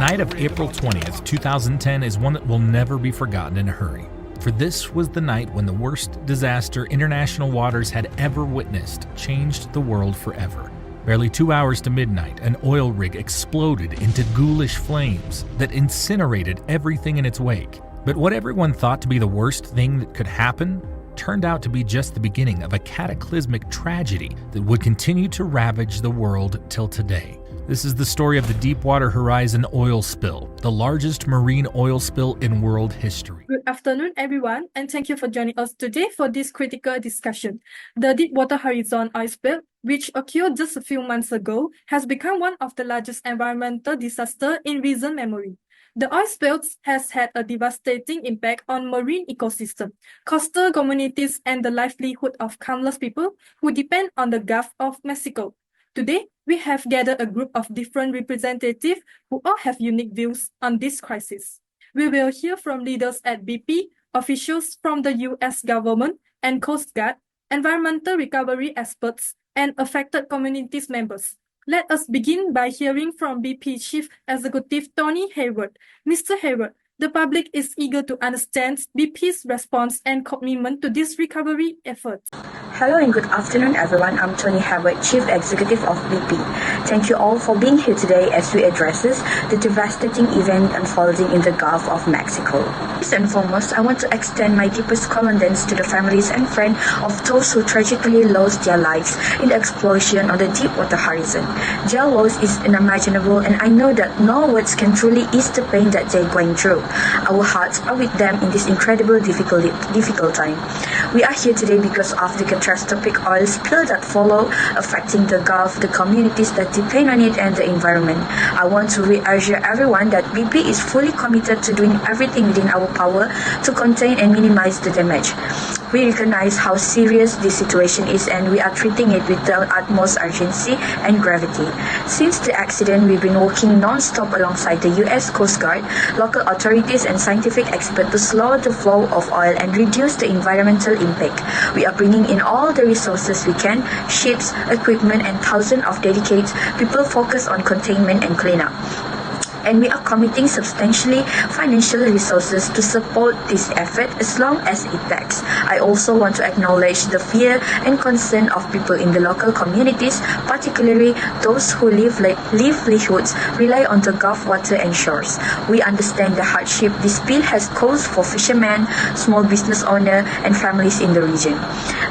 night of April 20th, 2010 is one that will never be forgotten in a hurry. For this was the night when the worst disaster international waters had ever witnessed changed the world forever. Barely 2 hours to midnight, an oil rig exploded into ghoulish flames that incinerated everything in its wake. But what everyone thought to be the worst thing that could happen turned out to be just the beginning of a cataclysmic tragedy that would continue to ravage the world till today. This is the story of the Deepwater Horizon oil spill, the largest marine oil spill in world history. Good afternoon, everyone, and thank you for joining us today for this critical discussion. The Deepwater Horizon oil spill, which occurred just a few months ago, has become one of the largest environmental disasters in recent memory. The oil spill has had a devastating impact on marine ecosystem, coastal communities, and the livelihood of countless people who depend on the Gulf of Mexico. Today, we have gathered a group of different representatives who all have unique views on this crisis. We will hear from leaders at BP, officials from the US government and Coast Guard, environmental recovery experts, and affected communities members. Let us begin by hearing from BP Chief Executive Tony Hayward. Mr. Hayward, the public is eager to understand BP's response and commitment to this recovery effort. Hello and good afternoon, everyone. I'm Tony Hayward, Chief Executive of BP. Thank you all for being here today as we address the devastating event unfolding in the Gulf of Mexico. First and foremost, I want to extend my deepest condolences to the families and friends of those who tragically lost their lives in the explosion on the Deepwater Horizon. Their loss is unimaginable, and I know that no words can truly ease the pain that they're going through. Our hearts are with them in this incredible difficult time. We are here today because of the catastrophic oil spill that followed, affecting the Gulf, the communities that depend on it, and the environment. I want to reassure everyone that BP is fully committed to doing everything within our power to contain and minimize the damage. We recognize how serious this situation is, and we are treating it with the utmost urgency and gravity. Since the accident, we've been working non-stop alongside the US Coast Guard, local authorities, and scientific experts to slow the flow of oil and reduce the environmental impact. We are bringing in all the resources we can, ships, equipment, and thousands of dedicated people focused on containment and cleanup. And we are committing substantially financial resources to support this effort as long as it takes. I also want to acknowledge the fear and concern of people in the local communities, particularly those who livelihoods rely on the Gulf water and shores. We understand the hardship this spill has caused for fishermen, small business owners, and families in the region.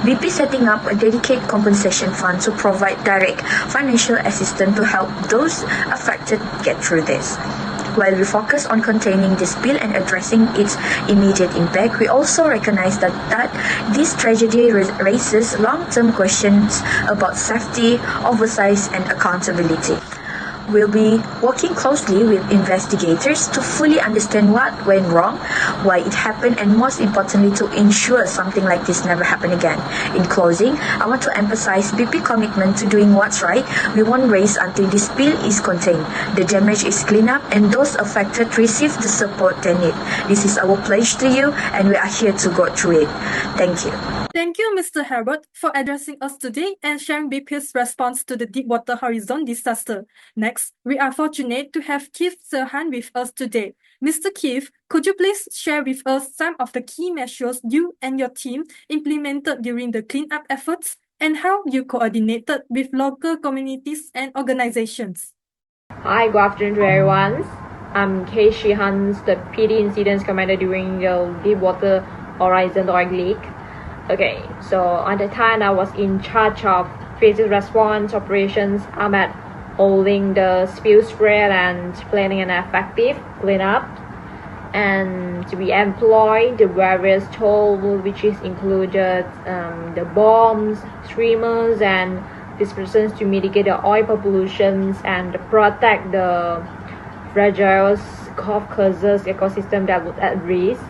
BP setting up a dedicated compensation fund to provide direct financial assistance to help those affected get through this. While we focus on containing the spill and addressing its immediate impact, we also recognize that this tragedy raises long-term questions about safety, oversight, and accountability. We'll be working closely with investigators to fully understand what went wrong, why it happened, and most importantly, to ensure something like this never happen again. In closing, I want to emphasize BP's commitment to doing what's right. We won't rest until the spill is contained, the damage is cleaned up, and those affected receive the support they need. This is our pledge to you, and we are here to go through it. Thank you. Thank you, Mr. Herbert, for addressing us today and sharing BP's response to the Deepwater Horizon disaster. Next, we are fortunate to have Keith Serhan with us today. Mr. Keith, could you please share with us some of the key measures you and your team implemented during the cleanup efforts and how you coordinated with local communities and organizations? Hi, good afternoon to everyone. I'm Kay Shihans, the PD Incidents Commander during the Deepwater Horizon oil leak. Okay, so at the time I was in charge of crisis response operations. I'm at holding the spill spread and planning an effective cleanup. And we employ the various tools, which is included the bombs, streamers, and dispersants to mitigate the oil pollutions and protect the fragile Gulf Coast ecosystem that was at risk.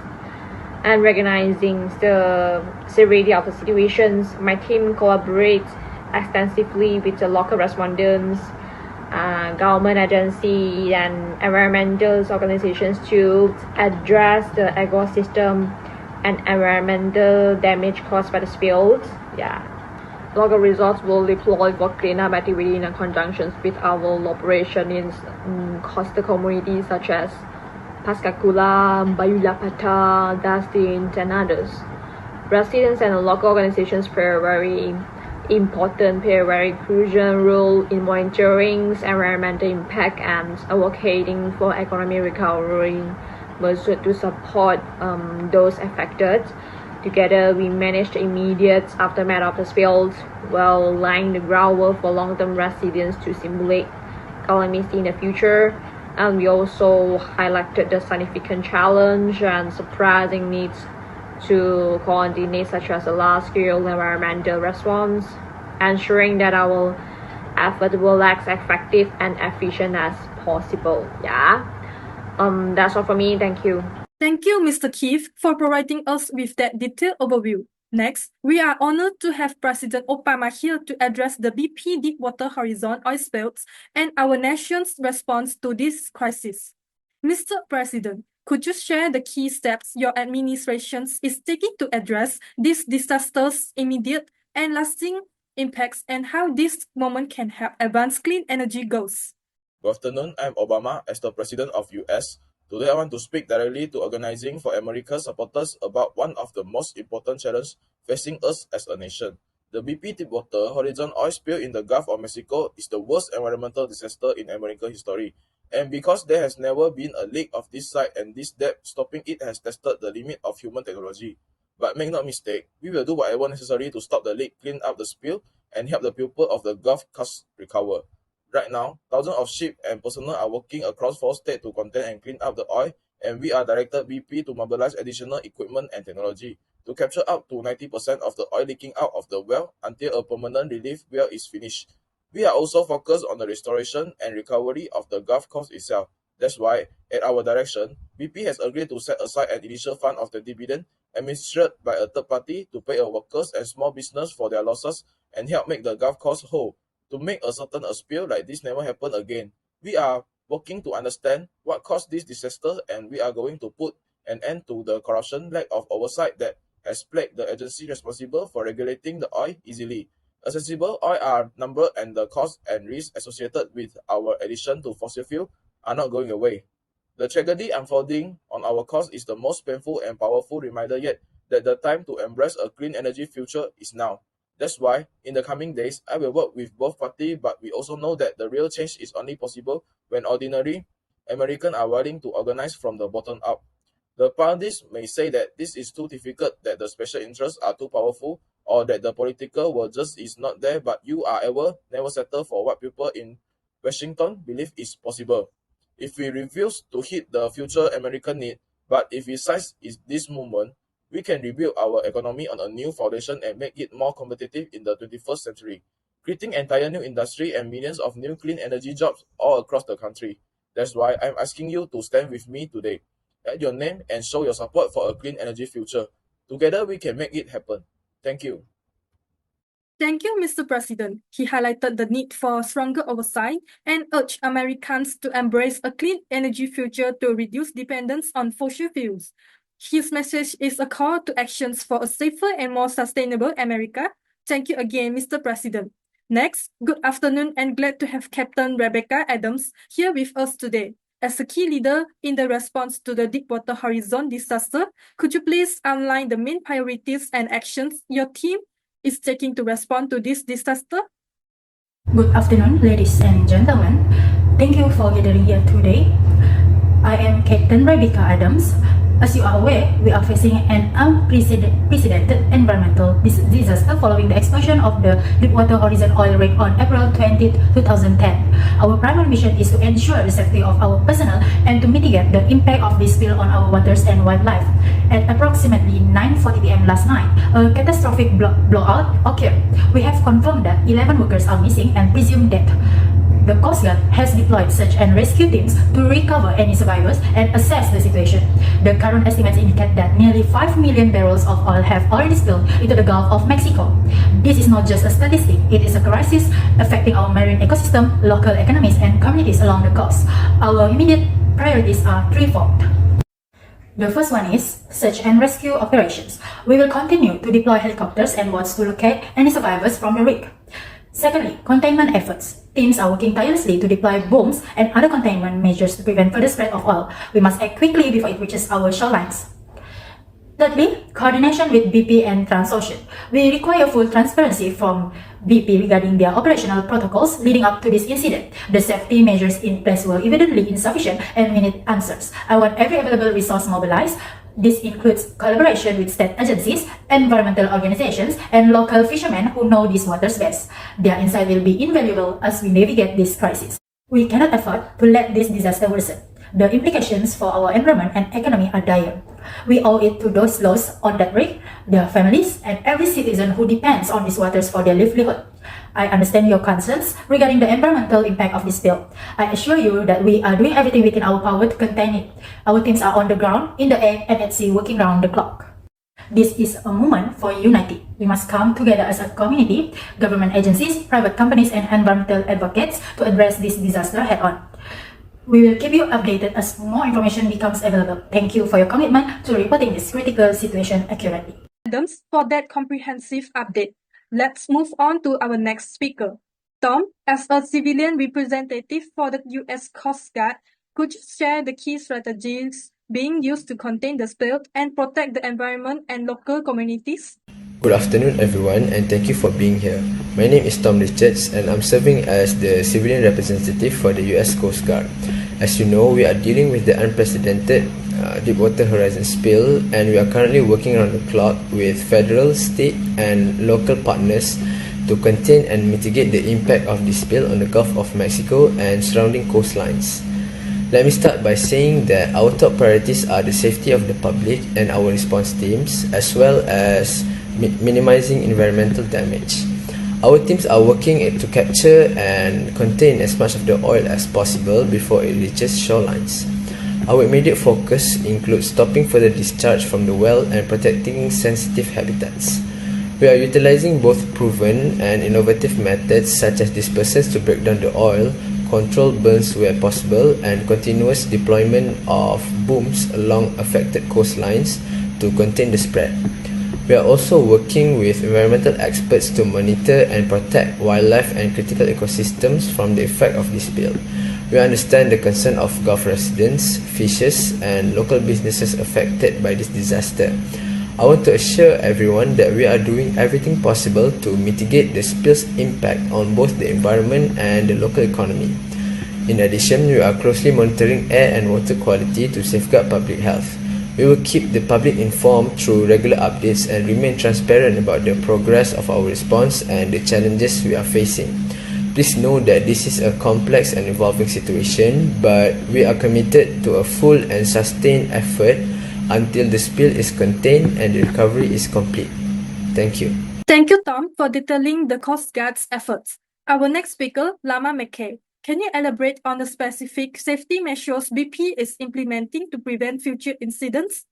And recognizing the severity of the situations, my team collaborates extensively with the local respondents, government agencies, and environmental organizations to address the ecosystem and environmental damage caused by the spills. local resorts will deploy for cleanup activity in conjunction with our operation in coastal communities such as Pascagoula, Bayu Lapata, Dustin, and others. Residents and local organizations play a very crucial role in monitoring environmental impact and advocating for economic recovery measures to support those affected. Together, we manage the immediate aftermath of the spills while laying the groundwork for long-term resilience to simulate calamity in the future. And we also highlighted the significant challenge and surprising needs to coordinate such as a large-scale environmental response, ensuring that our effort will be as effective and efficient as possible. That's all for me. Thank you. Thank you, Mr. Keith, for providing us with that detailed overview. Next, we are honored to have President Obama here to address the BP Deepwater Horizon oil spills and our nation's response to this crisis. Mr. President, could you share the key steps your administration is taking to address these disasters' immediate and lasting impacts and how this moment can help advance clean energy goals? Good afternoon, I'm Obama as the President of US. Today I want to speak directly to Organizing for America's supporters about one of the most important challenges facing us as a nation. The BP Deepwater Horizon oil spill in the Gulf of Mexico is the worst environmental disaster in American history. And because there has never been a leak of this size and this depth, stopping it has tested the limit of human technology. But make no mistake, we will do whatever necessary to stop the leak, clean up the spill, and help the people of the Gulf Coast recover. Right now, thousands of ships and personnel are working across 4 states to contain and clean up the oil, and we are directed BP to mobilize additional equipment and technology to capture up to 90% of the oil leaking out of the well until a permanent relief well is finished. We are also focused on the restoration and recovery of the Gulf Coast itself. That's why, at our direction, BP has agreed to set aside an initial fund of $20 billion administered by a third party to pay our workers and small business for their losses and help make the Gulf Coast whole. To make certain a spill like this never happen again. We are working to understand what caused this disaster, and we are going to put an end to the corruption, lack of oversight that has plagued the agency responsible for regulating the oil easily. Accessible oil are number and the cost and risk associated with our addition to fossil fuel are not going away. The tragedy unfolding on our coast is the most painful and powerful reminder yet that the time to embrace a clean energy future is now. That's why, in the coming days, I will work with both parties, but we also know that the real change is only possible when ordinary Americans are willing to organize from the bottom up. The parties may say that this is too difficult, that the special interests are too powerful, or that the political will just is not there, but you are never settle for what people in Washington believe is possible. If we refuse to hit the future American need, but if we seize this moment, we can rebuild our economy on a new foundation and make it more competitive in the 21st century, creating entire new industry and millions of new clean energy jobs all across the country. That's why I'm asking you to stand with me today. Add your name and show your support for a clean energy future. Together we can make it happen. Thank you. Thank you, Mr. President. He highlighted the need for stronger oversight and urged Americans to embrace a clean energy future to reduce dependence on fossil fuels. His message is a call to actions for a safer and more sustainable America. Thank you again, Mr. President. Next, good afternoon and glad to have Captain Rebecca Adams here with us today. As a key leader in the response to the Deepwater Horizon disaster, could you please outline the main priorities and actions your team is taking to respond to this disaster? Good afternoon, ladies and gentlemen. Thank you for gathering here today. I am Captain Rebecca Adams. As you are aware, we are facing an unprecedented environmental disaster following the explosion of the Deepwater Horizon oil rig on April 20, 2010. Our primary mission is to ensure the safety of our personnel and to mitigate the impact of this spill on our waters and wildlife. At approximately 9:40 p.m. last night, a catastrophic blowout occurred. We have confirmed that 11 workers are missing and presumed dead. The Coast Guard has deployed search and rescue teams to recover any survivors and assess the situation. The current estimates indicate that nearly 5 million barrels of oil have already spilled into the Gulf of Mexico. This is not just a statistic, it is a crisis affecting our marine ecosystem, local economies, and communities along the coast. Our immediate priorities are threefold. The first one is search and rescue operations. We will continue to deploy helicopters and boats to locate any survivors from the wreck. Secondly, containment efforts. Teams are working tirelessly to deploy bombs and other containment measures to prevent further spread of oil. We must act quickly before it reaches our shorelines. Thirdly, coordination with BP and Transocean. We require full transparency from BP regarding their operational protocols leading up to this incident. The safety measures in place were evidently insufficient and we need answers. I want every available resource mobilized. This includes collaboration with state agencies, environmental organizations, and local fishermen who know these waters best. Their insight will be invaluable as we navigate this crisis. We cannot afford to let this disaster worsen. The implications for our environment and economy are dire. We owe it to those lost on that wreck, their families, and every citizen who depends on these waters for their livelihood. I understand your concerns regarding the environmental impact of this spill. I assure you that we are doing everything within our power to contain it. Our teams are on the ground, in the air, and at sea working round the clock. This is a moment for unity. We must come together as a community, government agencies, private companies, and environmental advocates to address this disaster head-on. We will keep you updated as more information becomes available. Thank you for your commitment to reporting this critical situation accurately. Adams, for that comprehensive update. Let's move on to our next speaker. Tom, as a civilian representative for the U.S. Coast Guard, could you share the key strategies being used to contain the spill and protect the environment and local communities? Good afternoon everyone and thank you for being here. My name is Tom Richards and I'm serving as the civilian representative for the US Coast Guard. As you know, we are dealing with the unprecedented Deepwater Horizon spill and we are currently working around the clock with federal, state and local partners to contain and mitigate the impact of this spill on the Gulf of Mexico and surrounding coastlines. Let me start by saying that our top priorities are the safety of the public and our response teams, as well as minimizing environmental damage. Our teams are working to capture and contain as much of the oil as possible before it reaches shorelines. Our immediate focus includes stopping further discharge from the well and protecting sensitive habitats. We are utilizing both proven and innovative methods such as dispersers to break down the oil, controlled burns where possible, and continuous deployment of booms along affected coastlines to contain the spread. We are also working with environmental experts to monitor and protect wildlife and critical ecosystems from the effect of this spill. We understand the concern of Gulf residents, fishers, and local businesses affected by this disaster. I want to assure everyone that we are doing everything possible to mitigate the spill's impact on both the environment and the local economy. In addition, we are closely monitoring air and water quality to safeguard public health. We will keep the public informed through regular updates and remain transparent about the progress of our response and the challenges we are facing. Please know that this is a complex and evolving situation, but we are committed to a full and sustained effort until the spill is contained and the recovery is complete. Thank you. Thank you, Tom, for detailing the Coast Guard's efforts. Our next speaker, Lama McKay. Can you elaborate on the specific safety measures BP is implementing to prevent future incidents?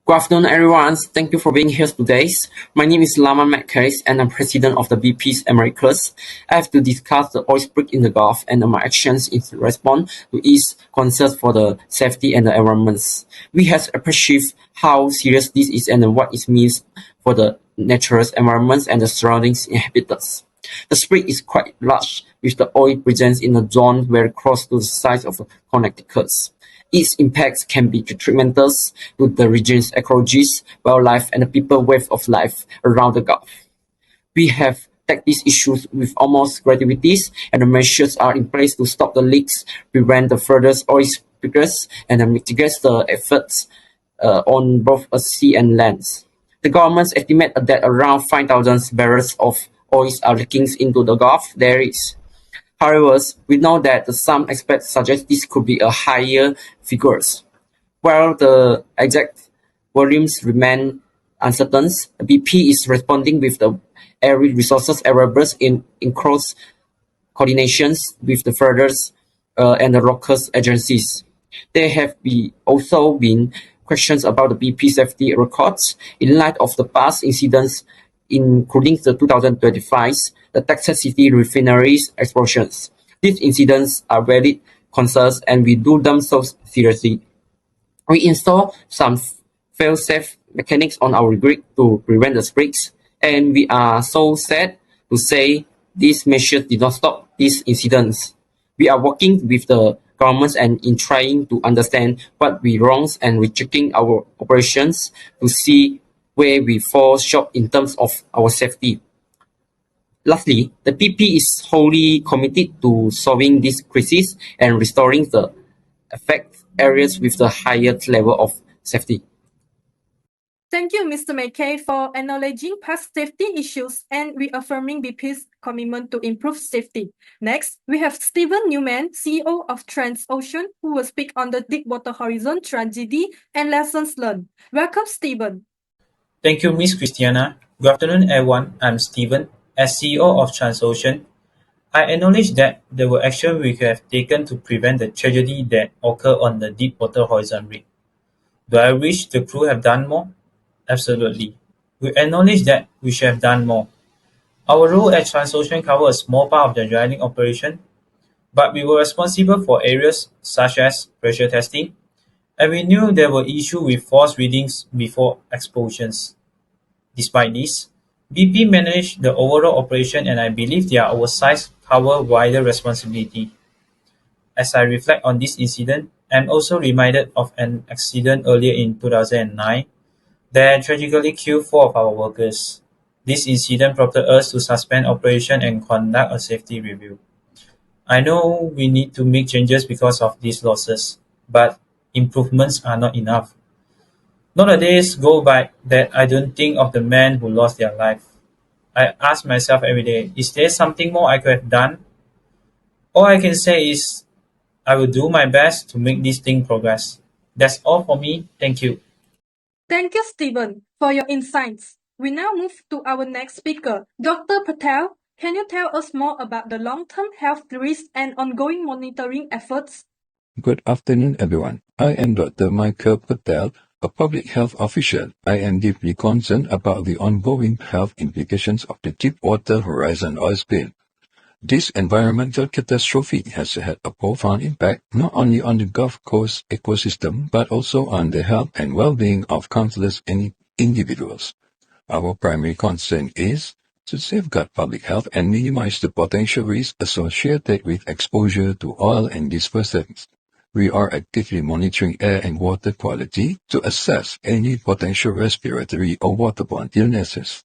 Good afternoon, everyone. Thank you for being here today. My name is Lama McKay, and I'm president of the BP's Americas. I have to discuss the oil spill in the Gulf and my actions in response to its concerns for the safety and the environment. We have appreciated how serious this is and what it means for the natural environment and the surrounding habitats. The spill is quite large, with the oil presence in a zone very close to the size of Connecticut. Its impacts can be tremendous to the region's ecologies, wildlife, and the people way of life around the Gulf. We have taken these issues with almost gravity, and the measures are in place to stop the leaks, prevent the further oil spills, and mitigate the effects on both sea and land. The government estimates that around 5,000 barrels of oil are leaking into the Gulf. However, we know that some experts suggest this could be a higher figures. While the exact volumes remain uncertain, BP is responding with the every resources available in close coordinations with the federal and the local agencies. There have also been questions about the BP safety records in light of the past incidents, including the 2025 the Texas City refinery's explosions. These incidents are valid concerns and we do them so seriously. We install some fail-safe mechanics on our rig to prevent the breaks, and we are so sad to say these measures did not stop these incidents. We are working with the governments and in trying to understand what we wrongs and rechecking our operations to see where we fall short in terms of our safety. Lastly, the BP is wholly committed to solving this crisis and restoring the affected areas with the highest level of safety. Thank you, Mr. McKay, for acknowledging past safety issues and reaffirming BP's commitment to improve safety. Next, we have Stephen Newman, CEO of Transocean, who will speak on the Deepwater Horizon tragedy and lessons learned. Welcome, Stephen. Thank you, Ms. Christiana. Good afternoon, everyone. I'm Stephen, as CEO of Transocean. I acknowledge that there were actions we could have taken to prevent the tragedy that occurred on the Deepwater Horizon rig. Do I wish the crew have done more? Absolutely. We acknowledge that we should have done more. Our role at Transocean covered a small part of the drilling operation, but we were responsible for areas such as pressure testing, and we knew there were issues with false readings before explosions. Despite this, BP managed the overall operation, and I believe their oversight covered wider responsibility. As I reflect on this incident, I am also reminded of an accident earlier in 2009 that tragically killed 4 of our workers. This incident prompted us to suspend operation and conduct a safety review. I know we need to make changes because of these losses, but improvements are not enough. Not a day goes by that I don't think of the men who lost their life. I ask myself every day, is there something more I could have done? All I can say is I will do my best to make this thing progress. That's all for me. Thank you. Thank you, Stephen, for your insights. We now move to our next speaker, Dr. Patel. Can you tell us more about the long-term health risks and ongoing monitoring efforts? Good afternoon, everyone. I am Dr. Michael Patel, a public health official. I am deeply concerned about the ongoing health implications of the Deepwater Horizon oil spill. This environmental catastrophe has had a profound impact not only on the Gulf Coast ecosystem but also on the health and well-being of countless individuals. Our primary concern is to safeguard public health and minimize the potential risks associated with exposure to oil and dispersants. We are actively monitoring air and water quality to assess any potential respiratory or waterborne illnesses.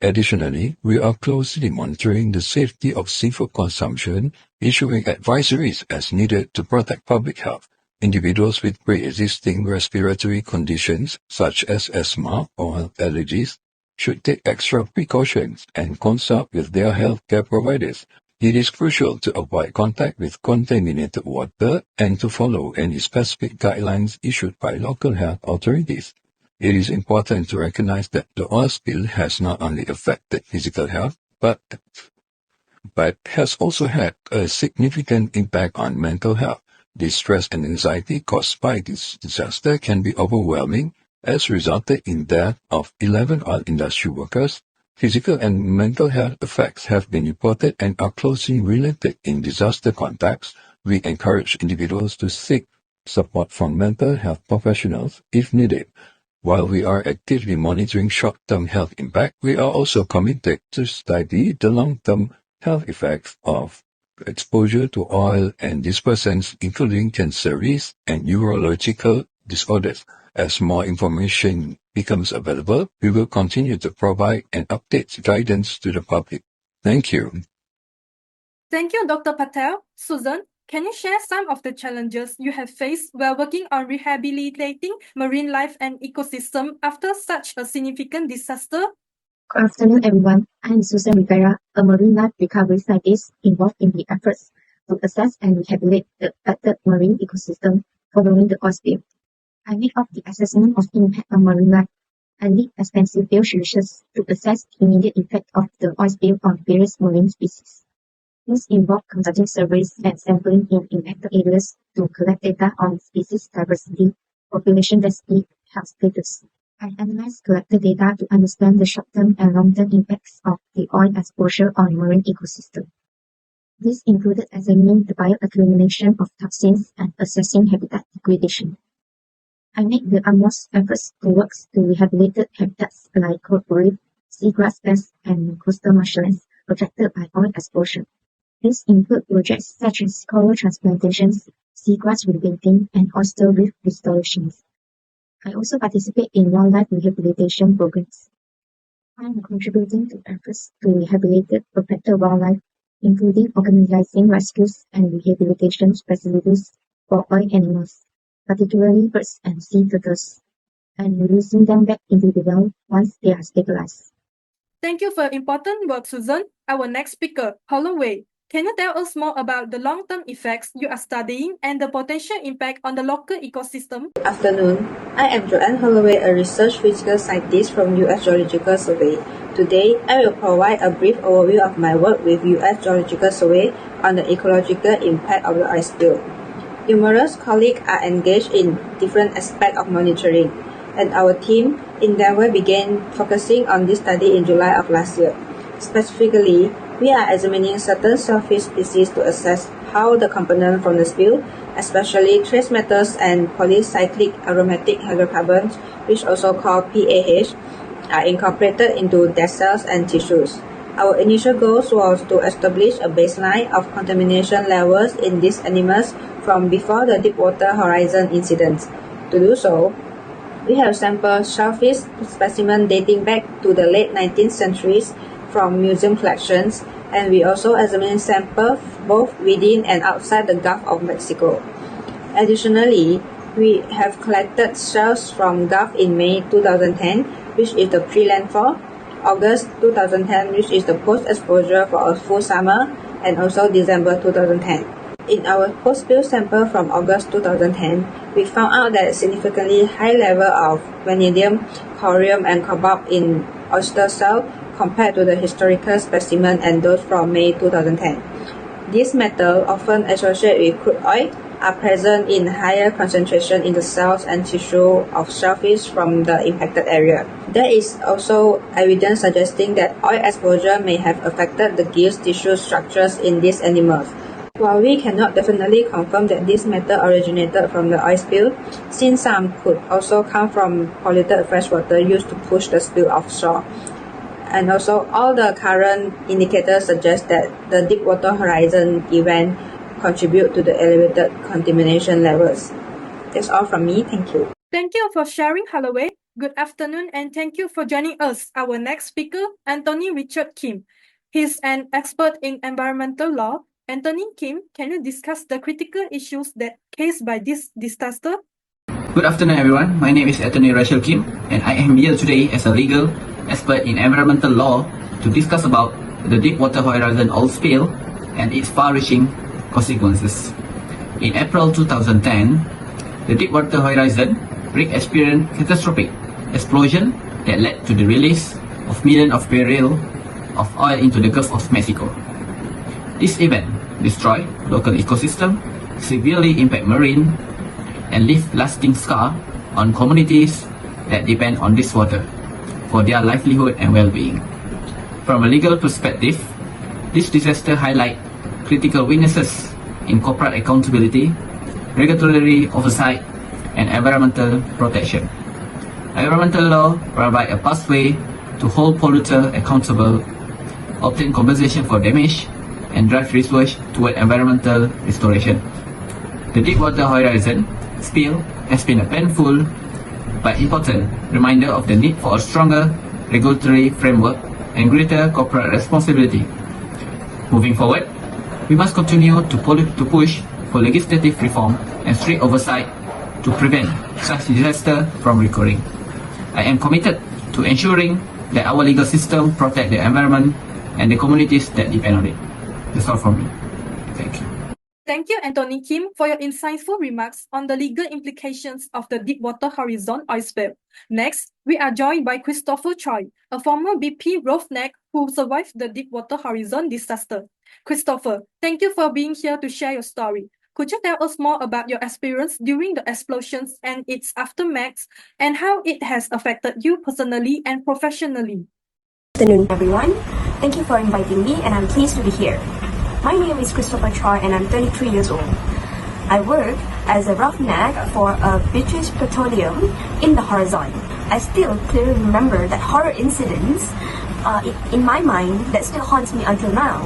Additionally, we are closely monitoring the safety of seafood consumption, issuing advisories as needed to protect public health. Individuals with pre-existing respiratory conditions, such as asthma or allergies, should take extra precautions and consult with their healthcare providers. It is crucial to avoid contact with contaminated water and to follow any specific guidelines issued by local health authorities. It is important to recognize that the oil spill has not only affected physical health, but has also had a significant impact on mental health. The stress and anxiety caused by this disaster can be overwhelming, as resulted in death of 11 oil industry workers. Physical and mental health effects have been reported and are closely related in disaster contexts. We encourage individuals to seek support from mental health professionals if needed. While we are actively monitoring short-term health impact, we are also committed to study the long-term health effects of exposure to oil and dispersants, including cancer risk and neurological disorders. As more information becomes available, we will continue to provide and update guidance to the public. Thank you. Thank you, Dr. Patel. Susan, can you share some of the challenges you have faced while working on rehabilitating marine life and ecosystem after such a significant disaster? Good afternoon, everyone. I'm Susan Rivera, a marine life recovery scientist involved in the efforts to assess and rehabilitate the affected marine ecosystem following the oil spill. I make up the assessment of impact on marine life and lead extensive field research to assess the immediate effect of the oil spill on various marine species. This involved conducting surveys and sampling in impacted areas to collect data on species diversity, population density, health status. I analyzed collected data to understand the short-term and long-term impacts of the oil exposure on marine ecosystem. This included examining the bioaccumulation of toxins and assessing habitat degradation. I make the utmost efforts to work to rehabilitate habitats like coral reef, seagrass beds, and coastal marshlands affected by oil explosion. These include projects such as coral transplantations, seagrass repainting, and oyster reef restorations. I also participate in wildlife rehabilitation programs. I am contributing to efforts to rehabilitate affected wildlife, including organizing rescues and rehabilitation facilities for oil animals, particularly birds and sea turtles, and releasing them back into the wild once they are stabilized. Thank you for your important work, Susan. Our next speaker, Holloway. Can you tell us more about the long-term effects you are studying and the potential impact on the local ecosystem? Good afternoon. I am Joanne Holloway, a research physical scientist from U.S. Geological Survey. Today, I will provide a brief overview of my work with U.S. Geological Survey on the ecological impact of the oil spill. Numerous colleagues are engaged in different aspects of monitoring, and our team endeavor began focusing on this study in July of last year. Specifically, we are examining certain shellfish species to assess how the components from the spill, especially trace metals and polycyclic aromatic hydrocarbons, which also called PAH, are incorporated into dead cells and tissues. Our initial goal was to establish a baseline of contamination levels in these animals from before the Deepwater Horizon incident. To do so, we have sampled shellfish specimens dating back to the late 19th century from museum collections, and we also examined samples both within and outside the Gulf of Mexico. Additionally, we have collected shells from Gulf in May 2010, which is the pre-landfall, August 2010, which is the post-exposure for a full summer, and also December 2010. In our post-spill sample from August 2010, we found out that significantly high level of vanadium, corium, and cobalt in oyster cell compared to the historical specimen and those from May 2010. These metals, often associated with crude oil, are present in higher concentration in the cells and tissue of shellfish from the impacted area. There is also evidence suggesting that oil exposure may have affected the gill tissue structures in these animals. While we cannot definitely confirm that this metal originated from the oil spill, since some could also come from polluted freshwater used to push the spill offshore. And also, all the current indicators suggest that the Deepwater Horizon event contribute to the elevated contamination levels. That's all from me. Thank you. Thank you for sharing, Holloway. Good afternoon, and thank you for joining us. Our next speaker, Anthony Richard Kim. He's an expert in environmental law. Anthony Kim, can you discuss the critical issues that faced by this disaster? Good afternoon, everyone. My name is Anthony Richard Kim, and I am here today as a legal expert in environmental law to discuss about the Deepwater Horizon oil spill and its far-reaching consequences. In April 2010, the Deepwater Horizon rig experienced catastrophic explosion that led to the release of millions of barrels of oil into the Gulf of Mexico. This event destroyed local ecosystem, severely impact marine, and leave lasting scar on communities that depend on this water for their livelihood and well-being. From a legal perspective, this disaster highlights critical weaknesses in corporate accountability, regulatory oversight, and environmental protection. Environmental law provides a pathway to hold polluter accountable, obtain compensation for damage, and drive research toward environmental restoration. The Deepwater Horizon spill has been a painful but important reminder of the need for a stronger regulatory framework and greater corporate responsibility. Moving forward, we must continue to push for legislative reform and strict oversight to prevent such disasters from recurring. I am committed to ensuring that our legal system protects the environment and the communities that depend on it. That's all from me. Thank you. Thank you, Anthony Kim, for your insightful remarks on the legal implications of the Deepwater Horizon oil spill. Next, we are joined by Christopher Choi, a former BP roughneck who survived the Deepwater Horizon disaster. Christopher, thank you for being here to share your story. Could you tell us more about your experience during the explosions and its aftermath, and how it has affected you personally and professionally? Good afternoon, everyone. Thank you for inviting me, and I'm pleased to be here. My name is Christopher Choi, and I'm 33 years old. I work as a roughneck for a British petroleum in the horizon. I still clearly remember that horror incidents in my mind that still haunts me until now.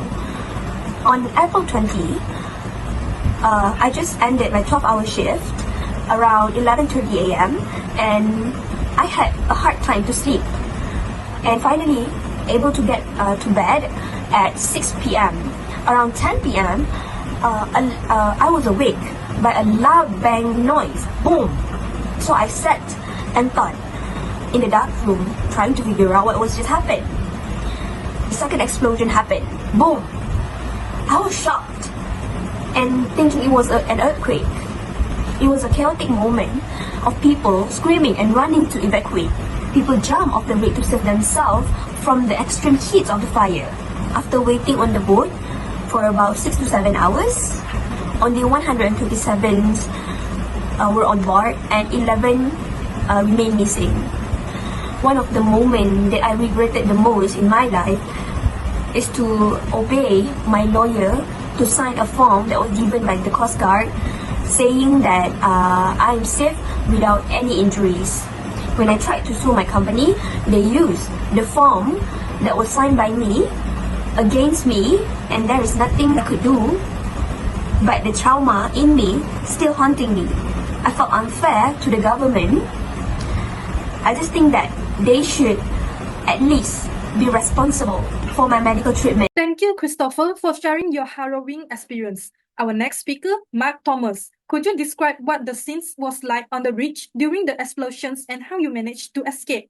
On April 20, I just ended my 12-hour shift around 11:30 a.m. and I had a hard time to sleep. And finally, able to get to bed at 6 p.m. Around 10 p.m., I was awake by a loud bang noise. Boom! So I sat and thought in the dark room, trying to figure out what was just happened. The second explosion happened. Boom! I was shocked and thinking it was an earthquake. It was a chaotic moment of people screaming and running to evacuate. People jumped off the rig to save themselves from the extreme heat of the fire. After waiting on the boat for about 6 to 7 hours, only 127 were on board and 11 remain missing. One of the moments that I regretted the most in my life is to obey my lawyer to sign a form that was given by the Coast Guard saying that I'm safe without any injuries. When I tried to sue my company, they used the form that was signed by me against me, and there is nothing I could do, but the trauma in me still haunting me. I felt unfair to the government. I just think that they should at least be responsible for my medical treatment. Thank you, Christopher, for sharing your harrowing experience. Our next speaker, Mark Thomas. Could you describe what the scene was like on the ridge during the explosions and how you managed to escape?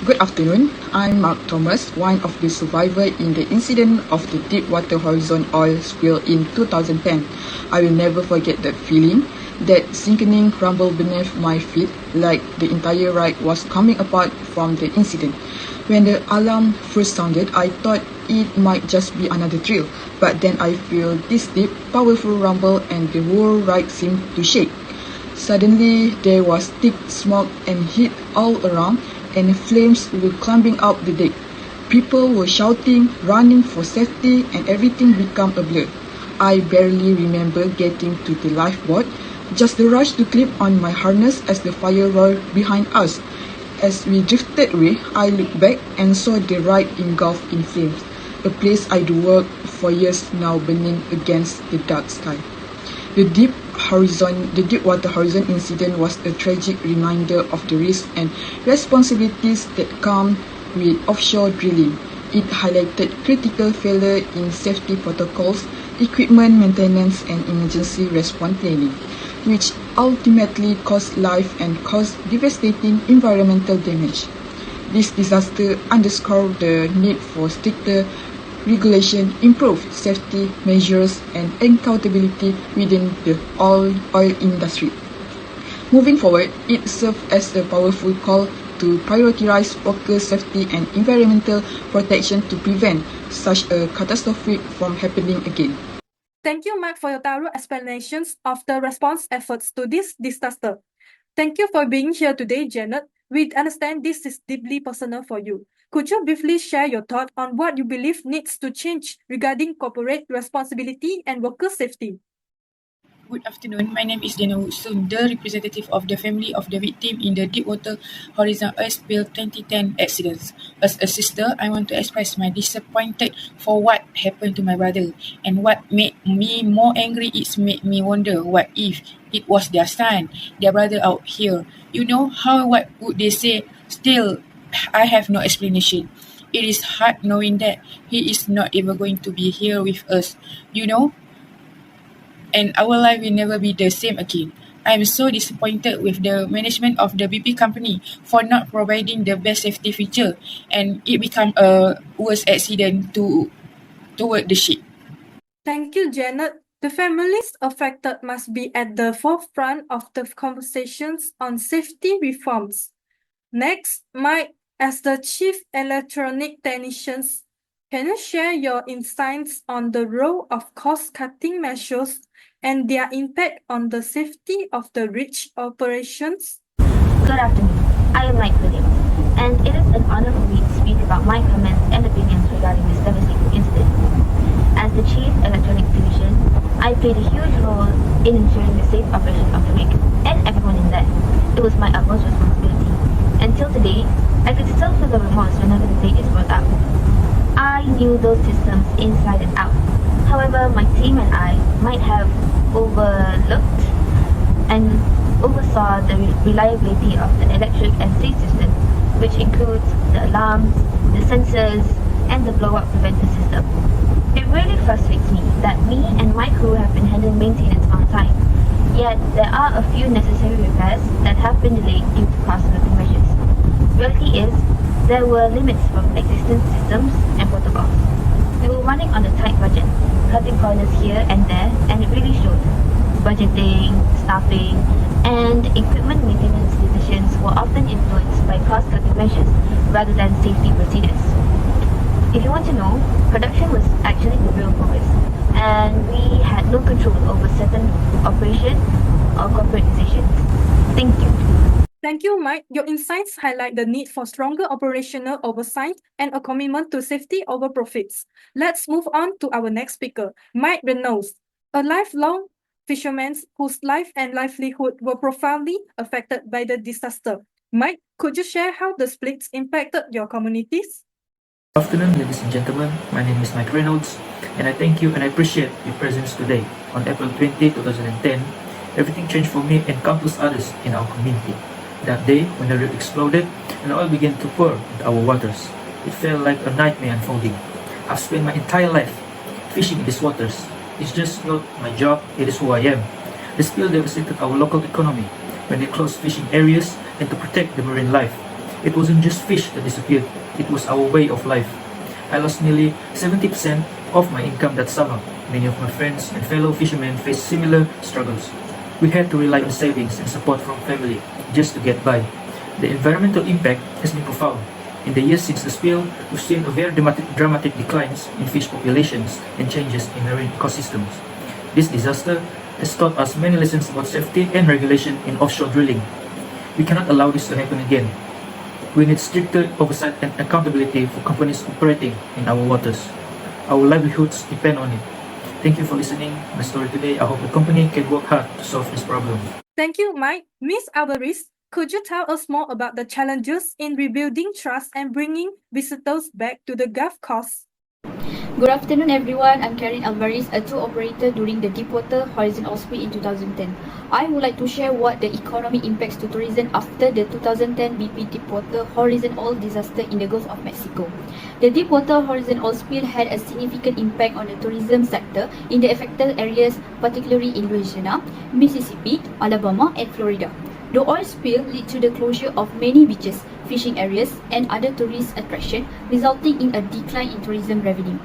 Good afternoon. I'm Mark Thomas, one of the survivors in the incident of the Deepwater Horizon oil spill in 2010. I will never forget that feeling, that sickening rumble beneath my feet, like the entire ride was coming apart from the incident. When the alarm first sounded, I thought it might just be another drill, but then I feel this deep, powerful rumble and the whole ride seemed to shake. Suddenly, there was thick smoke and heat all around, and flames were climbing up the deck. People were shouting, running for safety, and everything became a blur. I barely remember getting to the lifeboat, just the rush to clip on my harness as the fire roared behind us. As we drifted away, I looked back and saw the ride engulfed in flames, a place I'd worked for years now burning against the dark sky. The Deepwater Horizon incident was a tragic reminder of the risks and responsibilities that come with offshore drilling. It highlighted critical failure in safety protocols, equipment maintenance, and emergency response planning, which ultimately cost life and caused devastating environmental damage. This disaster underscored the need for stricter regulation, improved safety measures, and accountability within the oil industry. Moving forward, it served as a powerful call to prioritize worker safety and environmental protection to prevent such a catastrophe from happening again. Thank you, Mark, for your thorough explanations of the response efforts to this disaster. Thank you for being here today, Janet. We understand this is deeply personal for you. Could you briefly share your thought on what you believe needs to change regarding corporate responsibility and worker safety? Good afternoon. My name is Dana Woodson, the representative of the family of the victim in the Deepwater Horizon oil spill 2010 accidents. As a sister, I want to express my disappointment for what happened to my brother. And what made me more angry is made me wonder what if it was their son, their brother out here. You know what would they say? Still, I have no explanation. It is hard knowing that he is not ever going to be here with us. And our life will never be the same again. I am so disappointed with the management of the BP company for not providing the best safety feature, and it became a worse accident toward the ship. Thank you, Janet. The families affected must be at the forefront of the conversations on safety reforms. Next, Mike, as the Chief Electronic Technician, can you share your insights on the role of cost-cutting measures and their impact on the safety of the ridge operations? Good afternoon. I am Mike Williams, and it is an honor for me to speak about my comments and opinions regarding this devastating incident. As the Chief Electronic Division, I played a huge role in ensuring the safe operation of the rig and everyone in there. It was my utmost responsibility. Until today, I could still feel the remorse whenever the date is brought up. I knew those systems inside and out. However, my team and I might have overlooked and oversaw the reliability of the electric and safe system, which includes the alarms, the sensors, and the blowout preventer system. It really frustrates me that me and my crew have been handling maintenance on time, yet there are a few necessary repairs that have been delayed due to cost-cutting measures. Reality is, there were limits from existing systems and protocols. We were running on a tight budget, cutting corners here and there, and it really showed. Budgeting, staffing, and equipment maintenance decisions were often influenced by cost-cutting measures rather than safety procedures. If you want to know, production was actually the real focus, and we had no control over certain operations or corporate decisions. Thank you. Thank you, Mike. Your insights highlight the need for stronger operational oversight and a commitment to safety over profits. Let's move on to our next speaker, Mike Reynolds, a lifelong fisherman whose life and livelihood were profoundly affected by the disaster. Mike, could you share how the splits impacted your communities? Good afternoon, ladies and gentlemen. My name is Mike Reynolds, and I thank you and I appreciate your presence today. On April 20, 2010, everything changed for me and countless others in our community. That day, when the rig exploded and oil began to pour into our waters, it felt like a nightmare unfolding. I've spent my entire life fishing in these waters. It's just not my job, it is who I am. The spill devastated our local economy when they closed fishing areas and to protect the marine life. It wasn't just fish that disappeared, it was our way of life. I lost nearly 70% of my income that summer. Many of my friends and fellow fishermen faced similar struggles. We had to rely on savings and support from family just to get by. The environmental impact has been profound. In the years since the spill, we've seen a very dramatic declines in fish populations and changes in marine ecosystems. This disaster has taught us many lessons about safety and regulation in offshore drilling. We cannot allow this to happen again. We need stricter oversight and accountability for companies operating in our waters. Our livelihoods depend on it. Thank you for listening to my story today. I hope the company can work hard to solve this problem. Thank you, Mike. Ms. Alvarez, could you tell us more about the challenges in rebuilding trust and bringing visitors back to the Gulf Coast? Good afternoon, everyone. I'm Karen Alvarez, a tour operator during the Deepwater Horizon oil spill in 2010. I would like to share what the economic impacts to tourism after the 2010 BP Deepwater Horizon oil disaster in the Gulf of Mexico. The Deepwater Horizon oil spill had a significant impact on the tourism sector in the affected areas, particularly in Louisiana, Mississippi, Alabama, and Florida. The oil spill led to the closure of many beaches, fishing areas, and other tourist attractions, resulting in a decline in tourism revenue.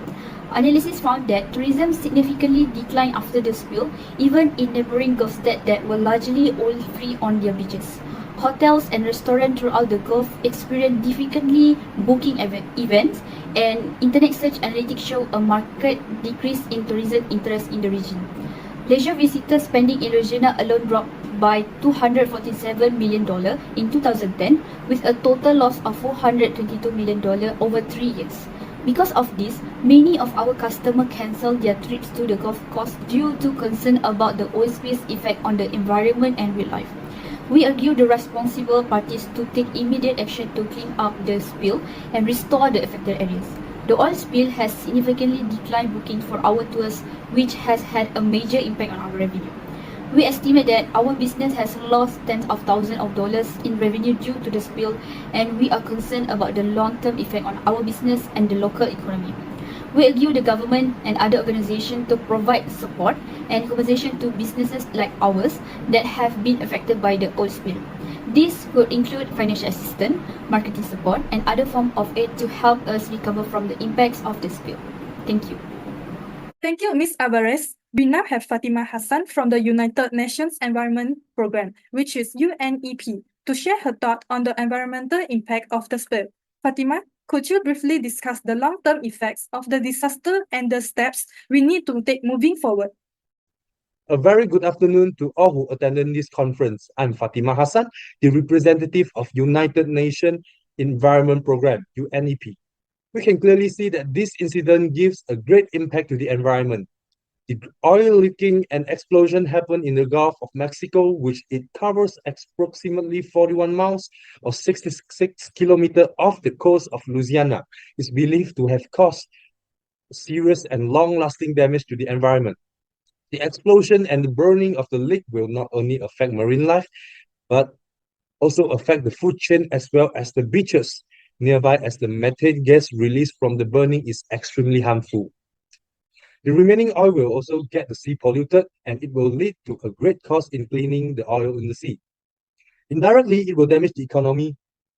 Analysis found that tourism significantly declined after the spill, even in neighboring Gulf states that were largely oil-free on their beaches. Hotels and restaurants throughout the Gulf experienced difficulty booking events, and Internet search analytics show a marked decrease in tourism interest in the region. Leisure visitor spending in Louisiana alone dropped by $247 million in 2010, with a total loss of $422 million over 3 years. Because of this, many of our customers cancelled their trips to the Gulf Coast due to concern about the oil spill's effect on the environment and wildlife. We urge the responsible parties to take immediate action to clean up the spill and restore the affected areas. The oil spill has significantly declined bookings for our tours, which has had a major impact on our revenue. We estimate that our business has lost tens of thousands of dollars in revenue due to the spill, and we are concerned about the long-term effect on our business and the local economy. We urge the government and other organizations to provide support and compensation to businesses like ours that have been affected by the oil spill. This could include financial assistance, marketing support, and other forms of aid to help us recover from the impacts of the spill. Thank you. Thank you, Ms. Alvarez. We now have Fatima Hassan from the United Nations Environment Programme, which is UNEP, to share her thought on the environmental impact of the spill. Fatima, could you briefly discuss the long-term effects of the disaster and the steps we need to take moving forward? A very good afternoon to all who attended this conference. I'm Fatima Hassan, the representative of United Nations Environment Programme, UNEP. We can clearly see that this incident gives a great impact to the environment. The oil leaking and explosion happened in the Gulf of Mexico, which it covers approximately 41 miles or 66 kilometers off the coast of Louisiana. Is believed to have caused serious and long-lasting damage to the environment. The explosion and the burning of the leak will not only affect marine life, but also affect the food chain as well as the beaches nearby, as the methane gas released from the burning is extremely harmful. The remaining oil will also get the sea polluted, and it will lead to a great cost in cleaning the oil in the sea. Indirectly, it will damage the economy.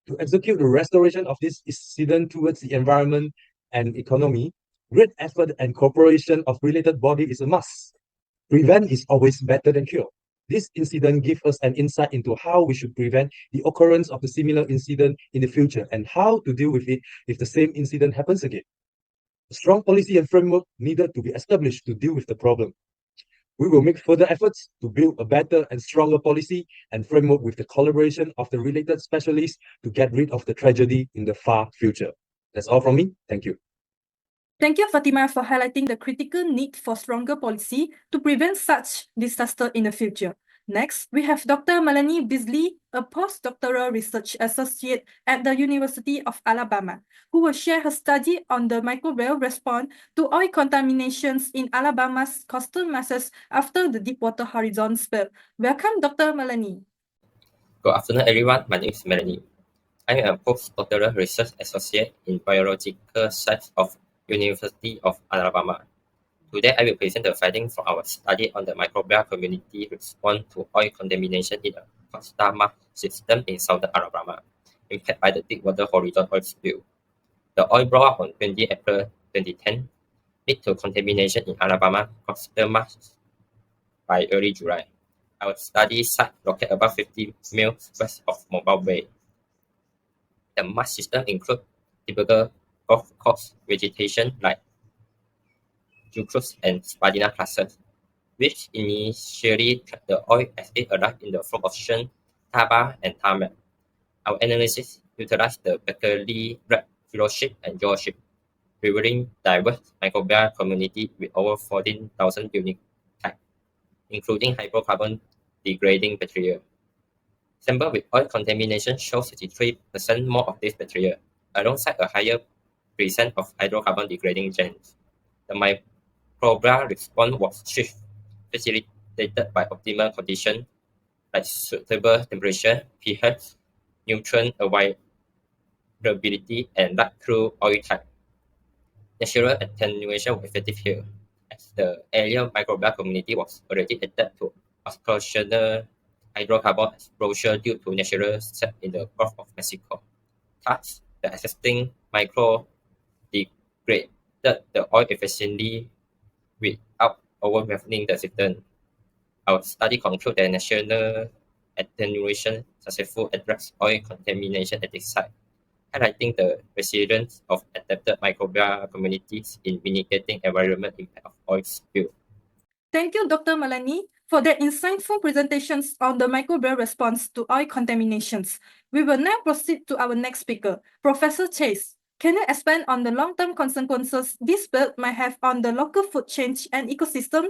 To execute the restoration of this incident towards the environment and economy, great effort and cooperation of related bodies is a must. Prevent is always better than cure. This incident gives us an insight into how we should prevent the occurrence of a similar incident in the future and how to deal with it if the same incident happens again. A strong policy and framework needed to be established to deal with the problem. We will make further efforts to build a better and stronger policy and framework with the collaboration of the related specialists to get rid of the tragedy in the far future. That's all from me. Thank you. Thank you, Fatima, for highlighting the critical need for stronger policy to prevent such disaster in the future. Next, we have Dr. Melanie Beasley, a postdoctoral research associate at the University of Alabama, who will share her study on the microbial response to oil contaminations in Alabama's coastal masses after the Deepwater Horizon spill. Welcome, Dr. Melanie. Good afternoon, everyone. My name is Melanie. I am a postdoctoral research associate in biological science of University of Alabama. Today, I will present the findings from our study on the microbial community response to oil contamination in a coastal marsh system in southern Alabama, impacted by the Deepwater Horizon oil spill. The oil brought up on 20 April 2010 led to contamination in Alabama coastal marsh by early July. Our study site located about 50 miles west of Mobile Bay. The marsh system includes typical golf course vegetation like Juncus and Spadina clusters, which initially trapped the oil as it arrived in the formation tar and tarmac. Our analysis utilized the Beckley red fellowship and geoship, revealing diverse microbial community with over 14,000 unique types, including hydrocarbon degrading bacteria. Samples with oil contamination show 63% more of these bacteria, alongside a higher percent of hydrocarbon degrading genes. The microbial response was swift, facilitated by optimal conditions like suitable temperature, pH, nutrient availability, and light crude oil type. Natural attenuation was effective here, as the area microbial community was already adapted to occasional hydrocarbon exposure due to natural set in the Gulf of Mexico. Thus, the existing micro degraded the oil efficiently without overwhelming the system. Our study concluded that national attenuation successfully addressed oil contamination at this site, highlighting the resilience of adapted microbial communities in mitigating environmental impact of oil spill. Thank you, Dr. Melanie, for their insightful presentations on the microbial response to oil contaminations. We will now proceed to our next speaker, Professor Chase. Can you expand on the long-term consequences this spill might have on the local food chain and ecosystem?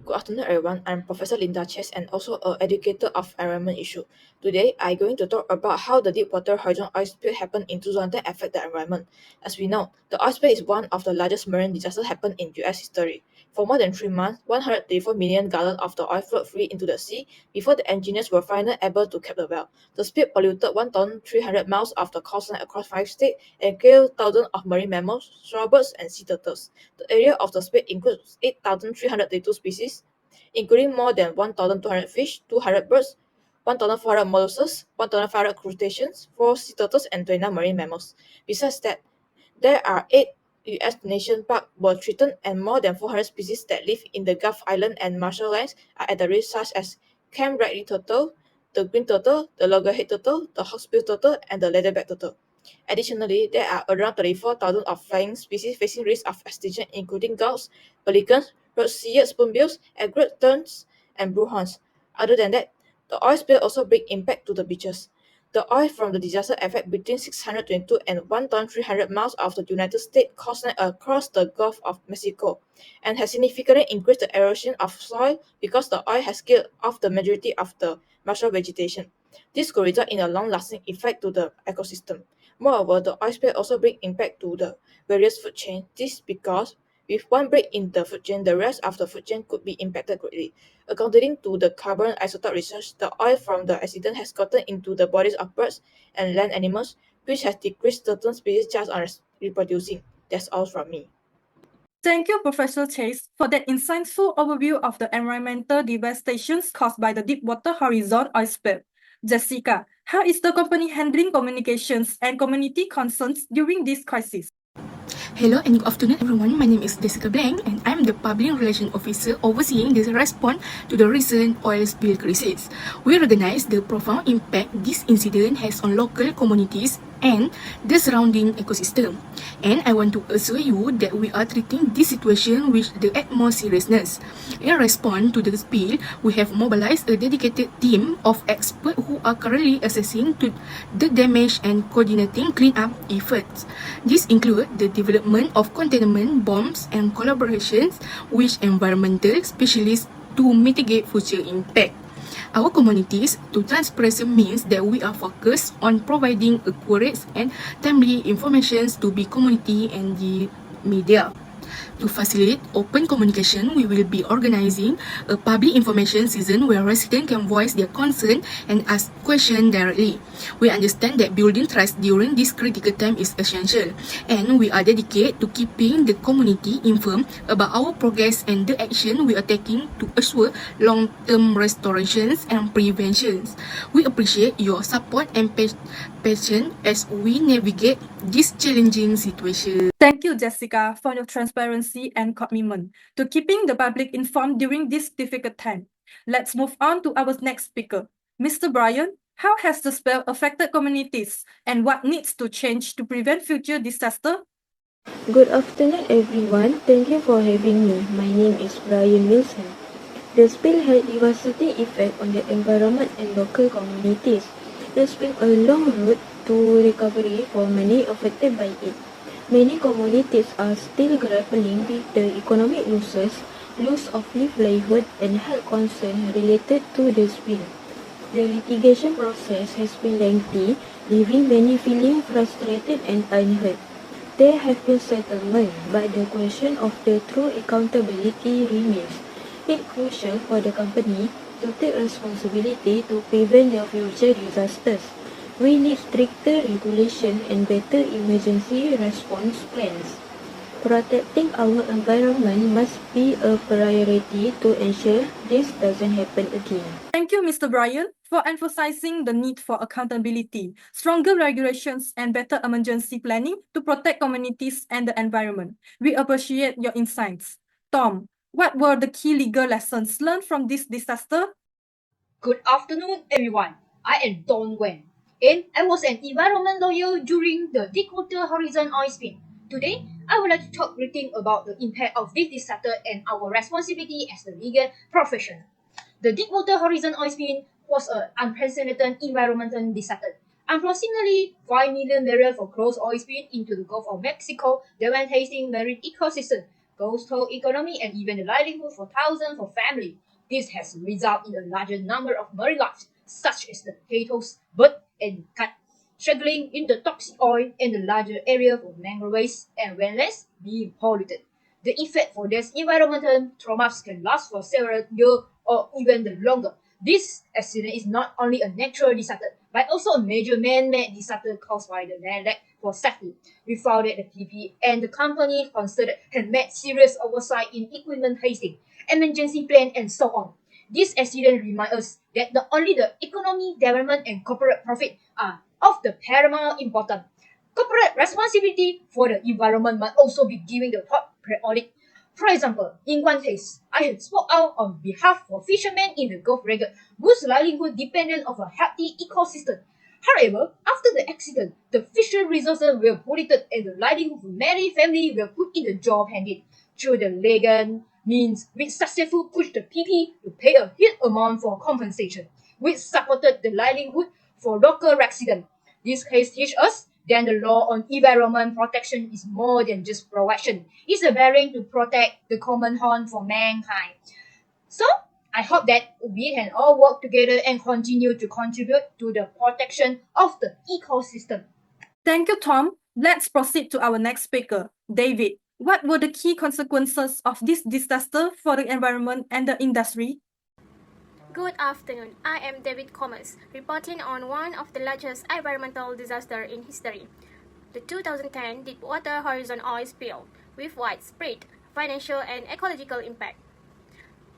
Good afternoon, everyone. I'm Professor Linda Chess and also an educator of environment issue. Today, I'm going to talk about how the Deepwater Horizon oil spill happened in 2010 affect the environment. As we know, the oil spill is one of the largest marine disasters happened in US history. For more than 3 months, 134 million gallons of the oil flowed free into the sea before the engineers were finally able to cap the well. The spill polluted 1,300 miles of the coastline across 5 states and killed thousands of marine mammals, shorebirds, and sea turtles. The area of the spill includes 8,332 species, including more than 1,200 fish, 200 birds, 1,400 mollusks, 1,500 crustaceans, 4 sea turtles, and 29 marine mammals. Besides that, there are 8 U.S. nation parks were threatened, and more than 400 species that live in the Gulf Island and Marshall Islands are at the risk, such as Camp Bradley turtle, the green turtle, the loggerhead turtle, the hawksbill turtle, and the leatherback turtle. Additionally, there are around 34,000 of flying species facing risk of extinction, including gulls, pelicans, red-eared spoonbills, egret terns, and blue horns. Other than that, the oil spill also bring impact to the beaches. The oil from the disaster affected between 622 and 1,300 miles of the United States coastline across the Gulf of Mexico and has significantly increased the erosion of soil because the oil has killed off the majority of the marshal vegetation. This could result in a long-lasting effect to the ecosystem. Moreover, the oil spill also brings impact to the various food chains. This because with one break in the food chain, the rest of the food chain could be impacted greatly. According to the carbon isotope research, the oil from the accident has gotten into the bodies of birds and land animals, which has decreased certain species just on reproducing. That's all from me. Thank you, Professor Chase, for that insightful overview of the environmental devastations caused by the Deepwater Horizon oil spill. Jessica, how is the company handling communications and community concerns during this crisis? Hello and good afternoon everyone, my name is Jessica Blank and I'm the Public Relations Officer overseeing the response to the recent oil spill crisis. We recognize the profound impact this incident has on local communities and the surrounding ecosystem. And I want to assure you that we are treating this situation with the utmost seriousness. In response to the spill, we have mobilized a dedicated team of experts who are currently assessing to the damage and coordinating cleanup efforts. These include the development of containment bombs and collaborations with environmental specialists to mitigate future impact. Our communities to transparency means that we are focused on providing accurate and timely information to the community and the media. To facilitate open communication, we will be organizing a public information season where residents can voice their concern and ask questions directly. We understand that building trust during this critical time is essential, and we are dedicated to keeping the community informed about our progress and the action we are taking to assure long-term restorations and preventions. We appreciate your support and patience as we navigate this challenging situation. Thank you, Jessica, for your transparency and commitment to keeping the public informed during this difficult time. Let's move on to our next speaker. Mr. Brian, how has the spill affected communities and what needs to change to prevent future disaster? Good afternoon, everyone. Thank you for having me. My name is Brian Wilson. The spill had devastating effect on the environment and local communities. There's been a long road to recovery for many affected by it. Many communities are still grappling with the economic losses, loss of livelihood, and health concerns related to the spill. The litigation process has been lengthy, leaving many feeling frustrated and unheard. There have been settlements, but the question of the true accountability remains. It's crucial for the company to take responsibility to prevent the future disasters. We need stricter regulation and better emergency response plans. Protecting our environment must be a priority to ensure this doesn't happen again. Thank you, Mr. Brian, for emphasizing the need for accountability, stronger regulations, and better emergency planning to protect communities and the environment. We appreciate your insights. Tom, what were the key legal lessons learned from this disaster? Good afternoon, everyone. I am Don Wen, and I was an environment lawyer during the Deepwater Horizon oil spill. Today, I would like to talk briefly about the impact of this disaster and our responsibility as the legal profession. The Deepwater Horizon oil spill was an unprecedented environmental disaster. Approximately 5 million barrels of gross oil spilled into the Gulf of Mexico, devastating marine ecosystem, coastal economy, and even the livelihood for thousands of families. This has resulted in a larger number of marine life, such as the potatoes, bird, and cat, struggling in the toxic oil and the larger area for mangroves and wetlands being polluted. The effect for these environmental traumas can last for several years or even longer. This accident is not only a natural disaster, but also a major man-made disaster caused by the land lack for safety. We found that the PP and the company concerned had made serious oversight in equipment testing, emergency plan, and so on. This accident reminds us that not only the economy, development, and corporate profit are of the paramount importance. Corporate responsibility for the environment must also be given the top priority. For example, in one case, I have spoke out on behalf of fishermen in the Gulf region whose livelihood depended on a healthy ecosystem. However, after the accident, the fishery resources were polluted and the livelihood of many families were put in the job handed. Through the legal means, we successfully pushed the PP to pay a huge amount for compensation, which supported the livelihood for local residents. This case teaches us that the law on environment protection is more than just protection. It's a bearing to protect the common home for mankind. So I hope that we can all work together and continue to contribute to the protection of the ecosystem. Thank you, Tom. Let's proceed to our next speaker, David. What were the key consequences of this disaster for the environment and the industry? Good afternoon. I am David Commerce, reporting on one of the largest environmental disasters in history, the 2010 Deepwater Horizon oil spill, with widespread financial and ecological impact.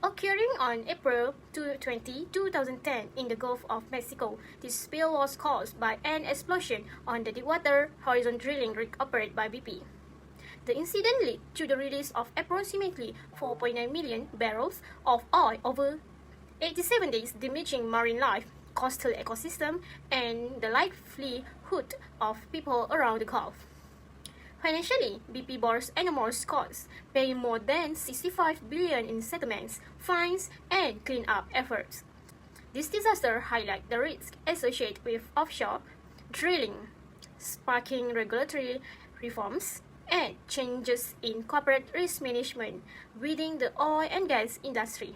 Occurring on April 20, 2010 in the Gulf of Mexico, this spill was caused by an explosion on the Deepwater Horizon drilling rig operated by BP. The incident led to the release of approximately 4.9 million barrels of oil over 87 days, damaging marine life, coastal ecosystem, and the livelihood of people around the Gulf. Financially, BP bores enormous costs, paying more than $65 billion in settlements, fines, and cleanup efforts. This disaster highlights the risks associated with offshore drilling, sparking regulatory reforms and changes in corporate risk management within the oil and gas industry.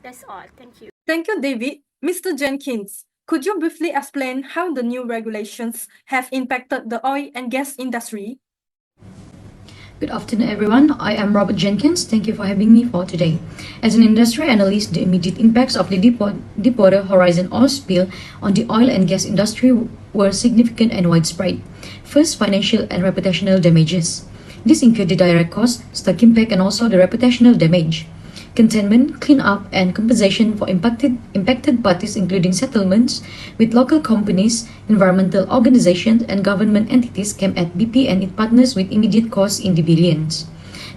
That's all. Thank you. Thank you, David. Mr. Jenkins, could you briefly explain how the new regulations have impacted the oil and gas industry? Good afternoon, everyone. I am Robert Jenkins. Thank you for having me for today. As an industry analyst, the immediate impacts of the Deepwater Horizon oil spill on the oil and gas industry were significant and widespread. First, financial and reputational damages. This included direct costs, stock impact, and also the reputational damage. Containment, cleanup, and compensation for impacted parties, including settlements with local companies, environmental organizations, and government entities, came at BP and its partners with immediate costs in the billions.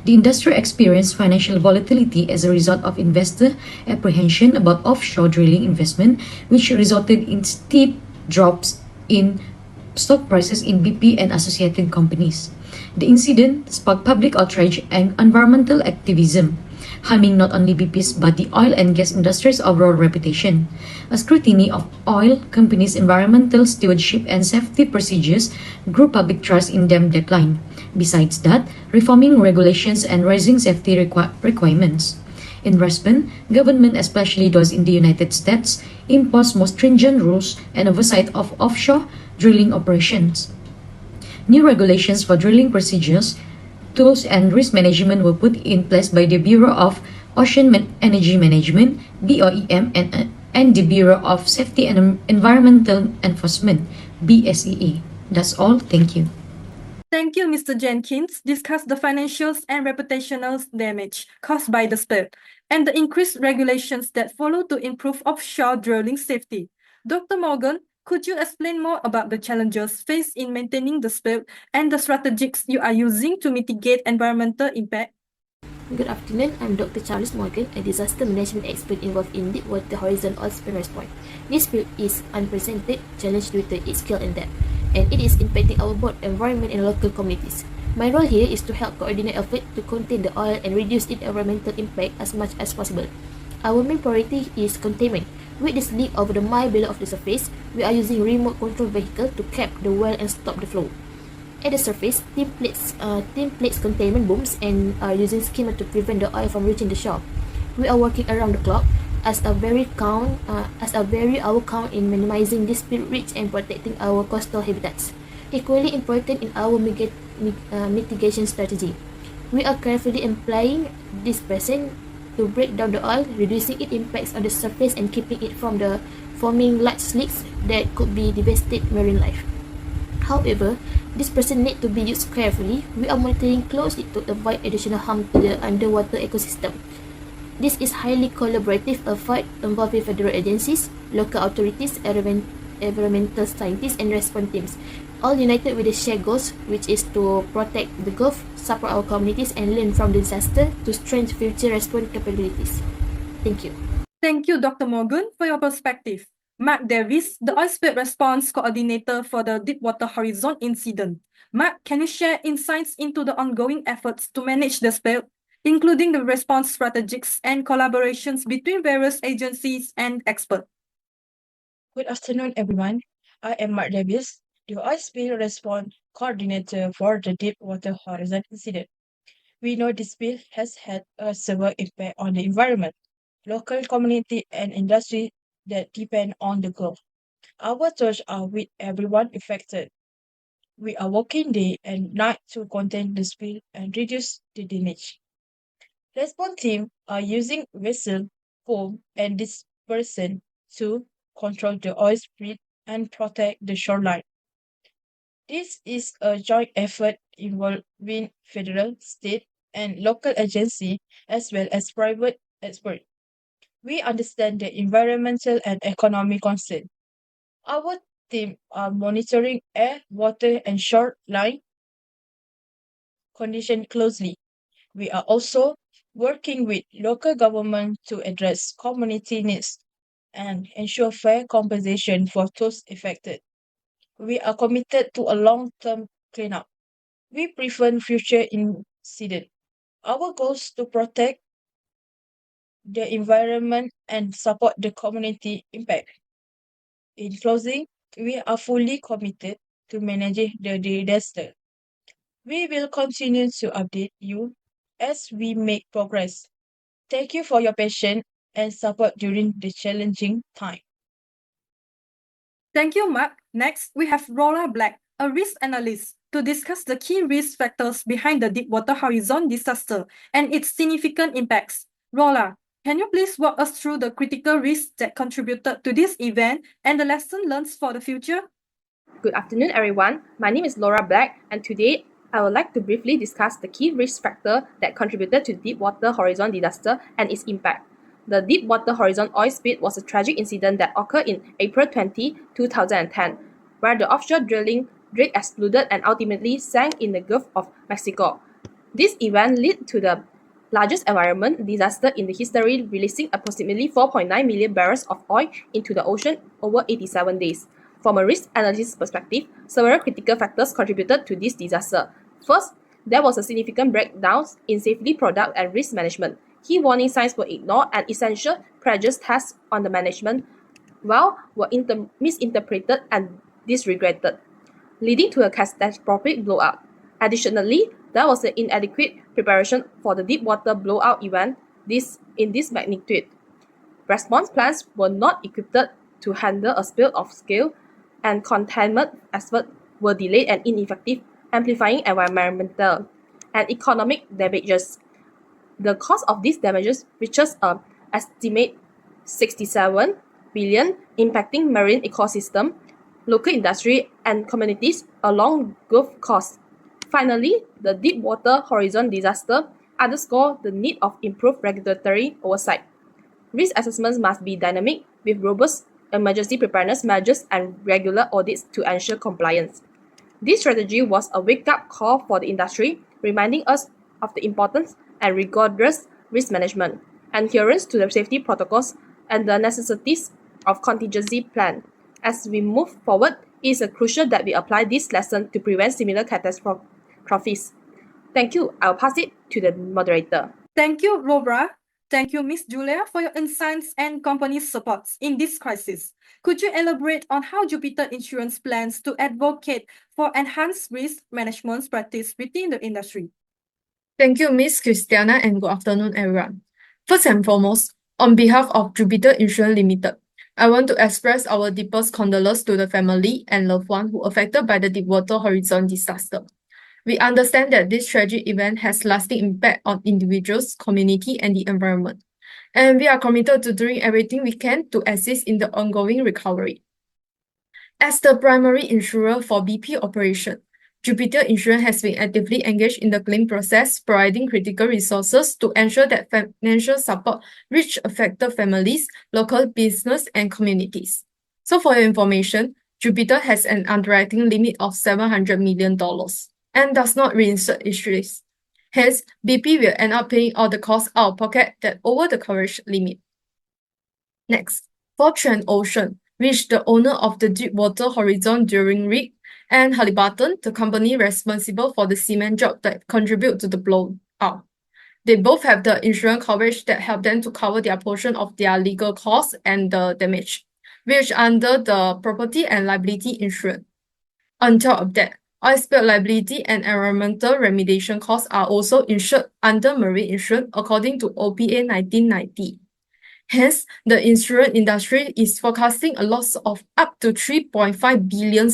The industry experienced financial volatility as a result of investor apprehension about offshore drilling investment, which resulted in steep drops in stock prices in BP and associated companies. The incident sparked public outrage and environmental activism, harming not only BP's but the oil and gas industry's overall reputation. A scrutiny of oil companies' environmental stewardship and safety procedures grew public trust in them declined. Besides that, reforming regulations and raising safety requirements. In response, government, especially those in the United States, imposed more stringent rules and oversight of offshore drilling operations. New regulations for drilling procedures, tools, and risk management were put in place by the Bureau of Ocean Energy Management, BOEM, and the Bureau of Safety and Environmental Enforcement, BSEE. That's all. Thank you. Thank you, Mr. Jenkins. Discuss the financials and reputational damage caused by the spill and the increased regulations that follow to improve offshore drilling safety. Dr. Morgan, could you explain more about the challenges faced in maintaining the spill and the strategies you are using to mitigate environmental impact? Good afternoon, I'm Dr. Charles Morgan, a disaster management expert involved in Deepwater Horizon oil spill response. This spill is unprecedented challenge due to its scale and depth, and it is impacting our both environment and local communities. My role here is to help coordinate efforts to contain the oil and reduce its environmental impact as much as possible. Our main priority is containment. With this leak over the mile below of the surface, we are using remote control vehicle to cap the well and stop the flow. At the surface, thin plates containment booms and are using skimmer to prevent the oil from reaching the shore. We are working around the clock as a very hour count in minimizing this spill risk and protecting our coastal habitats. Equally important in our mitigation strategy, we are carefully applying this present to break down the oil, reducing its impacts on the surface and keeping it from the forming large leaks that could be devastate marine life. However, this present need to be used carefully. We are monitoring closely to avoid additional harm to the underwater ecosystem. This is highly collaborative effort involving federal agencies, local authorities, environmental scientists, and response teams, all united with the shared goals, which is to protect the Gulf, support our communities, and learn from the disaster to strengthen future response capabilities. Thank you. Thank you, Dr. Morgan, for your perspective. Mark Davis, the oil spill response coordinator for the Deepwater Horizon incident. Mark, can you share insights into the ongoing efforts to manage the spill, including the response strategies and collaborations between various agencies and experts? Good afternoon, everyone. I am Mark Davis, the oil spill response coordinator for the Deepwater Horizon incident. We know this spill has had a severe impact on the environment, local community, and industry that depend on the Gulf. Our thoughts are with everyone affected. We are working day and night to contain the spill and reduce the damage. Response teams are using vessel, foam, and dispersion to control the oil spill and protect the shoreline. This is a joint effort involving federal, state, and local agencies as well as private experts. We understand the environmental and economic concerns. Our team are monitoring air, water, and shoreline conditions closely. We are also working with local government to address community needs and ensure fair compensation for those affected. We are committed to a long-term cleanup. We prevent future incidents. Our goal is to protect the environment and support the community impact. In closing, we are fully committed to managing the disaster. We will continue to update you as we make progress. Thank you for your patience and support during the challenging time. Thank you, Mark. Next, we have Laura Black, a risk analyst, to discuss the key risk factors behind the Deepwater Horizon disaster and its significant impacts. Laura, can you please walk us through the critical risks that contributed to this event and the lesson learned for the future? Good afternoon, everyone. My name is Laura Black, and today I would like to briefly discuss the key risk factor that contributed to the Deepwater Horizon disaster and its impact. The Deepwater Horizon oil spill was a tragic incident that occurred in April 20, 2010, where the offshore drilling rig exploded and ultimately sank in the Gulf of Mexico. This event led to the largest environmental disaster in the history, releasing approximately 4.9 million barrels of oil into the ocean over 87 days. From a risk analysis perspective, several critical factors contributed to this disaster. First, there was a significant breakdown in safety product and risk management. Key warning signs were ignored and essential prejudice tests on the management were misinterpreted and disregarded, leading to a catastrophic blowout. Additionally, there was an inadequate preparation for the Deepwater blowout event in this magnitude. Response plans were not equipped to handle a spill of scale, and containment efforts were delayed and ineffective, amplifying environmental and economic damages. The cost of these damages reaches an estimate 67 billion, impacting marine ecosystem, local industry, and communities along Gulf Coast. Finally, the Deepwater Horizon disaster underscored the need of improved regulatory oversight. Risk assessments must be dynamic, with robust emergency preparedness measures and regular audits to ensure compliance. This strategy was a wake-up call for the industry, reminding us of the importance and rigorous risk management, adherence to the safety protocols, and the necessities of contingency plan. As we move forward, it is crucial that we apply this lesson to prevent similar catastrophes. Thank you. I'll pass it to the moderator. Thank you, Laura. Thank you, Ms. Julia, for your insights and company supports in this crisis. Could you elaborate on how Jupiter Insurance plans to advocate for enhanced risk management practice within the industry? Thank you, Ms. Christiana, and good afternoon, everyone. First and foremost, on behalf of Jupiter Insurance Limited, I want to express our deepest condolences to the family and loved ones who affected by the Deepwater Horizon disaster. We understand that this tragic event has lasting impact on individuals, community, and the environment, and we are committed to doing everything we can to assist in the ongoing recovery. As the primary insurer for BP operation, Jupiter Insurance has been actively engaged in the claim process, providing critical resources to ensure that financial support reach affected families, local business, and communities. So for your information, Jupiter has an underwriting limit of $700 million and does not reinsure its risk. Hence, BP will end up paying all the costs out of pocket that over the coverage limit. Next, for Ocean, which the owner of the Deepwater Horizon drilling rig, and Habibah, the company responsible for the cement job that contribute to the blowout. They both have the insurance coverage that help them to cover their portion of their legal costs and the damage. which under the property and liability insurance. On top of that, oil spill liability and environmental remediation costs are also insured under marine insurance according to OPA 1990. Hence, the insurance industry is forecasting a loss of up to $3.5 billion.